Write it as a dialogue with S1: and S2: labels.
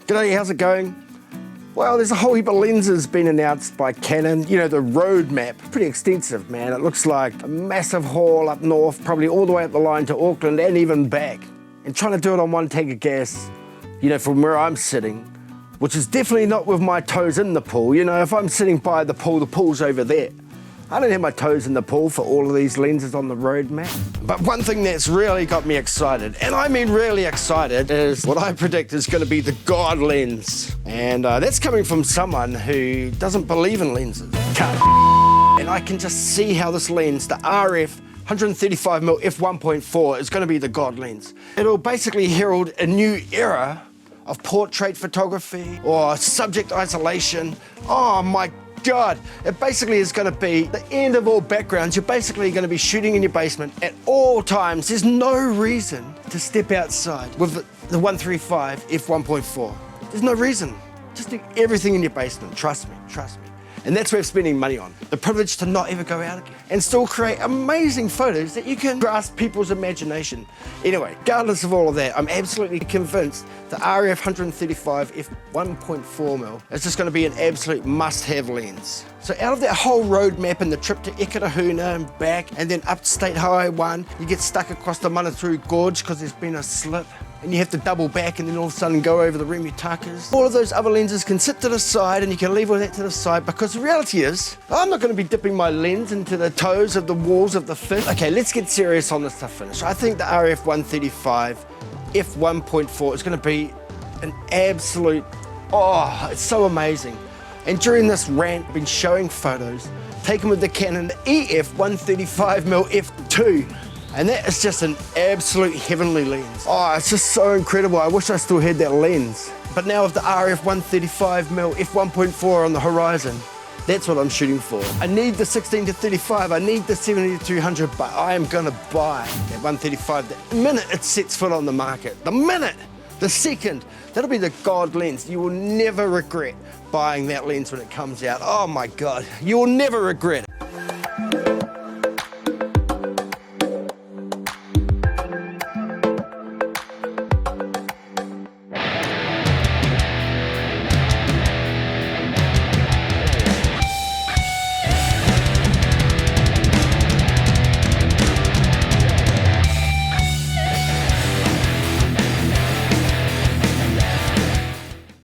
S1: G'day, how's it going? Well, there's a whole heap of lenses been announced by Canon. You know, the roadmap, pretty extensive, man. It looks like a massive haul up north, probably all the way up the line to Auckland and even back. And trying to do it on one tank of gas, you know, from where I'm sitting, which is definitely not with my toes in the pool. You know, if I'm sitting by the pool's over there. I don't have my toes in the pool for all of these lenses on the road map. But one thing that's really got me excited, and I mean really excited, is what I predict is going to be the God lens. And that's coming from someone who doesn't believe in lenses. And I can just see how this lens, the RF 135mm f1.4, is going to be the God lens. It'll basically herald a new era of portrait photography or subject isolation. Oh my God, it basically is going to be the end of all backgrounds. You're basically going to be shooting in your basement at all times. There's no reason to step outside with the 135 f1.4. There's no reason. Just do everything in your basement. Trust me, trust me. And that's worth spending money on. The privilege to not ever go out again and still create amazing photos that you can grasp people's imagination. Anyway, regardless of all of that, I'm absolutely convinced the RF 135 f1.4mm is just going to be an absolute must-have lens. So out of that whole roadmap and the trip to Eketahuna and back, and then up State Highway 1, you get stuck across the Manaturu Gorge because there's been a slip, and you have to double back and then all of a sudden go over the Remutakas. All of those other lenses can sit to the side and you can leave all that to the side, because the reality is, I'm not going to be dipping my lens into the toes of the walls of the fish. Okay, let's get serious on this to finish. I think the RF 135 f1.4 is going to be an absolute, oh, it's so amazing. And during this rant, I've been showing photos taken with the Canon EF 135mm f2. And that is just an absolute heavenly lens. Oh, it's just so incredible. I wish I still had that lens. But now with the RF 135mm f1.4 on the horizon, that's what I'm shooting for. I need the 16-35, I need the 70-200, but I am gonna buy that 135 the minute it sets foot on the market. The minute, the second, that'll be the God lens. You will never regret buying that lens when it comes out. Oh my God, you will never regret it.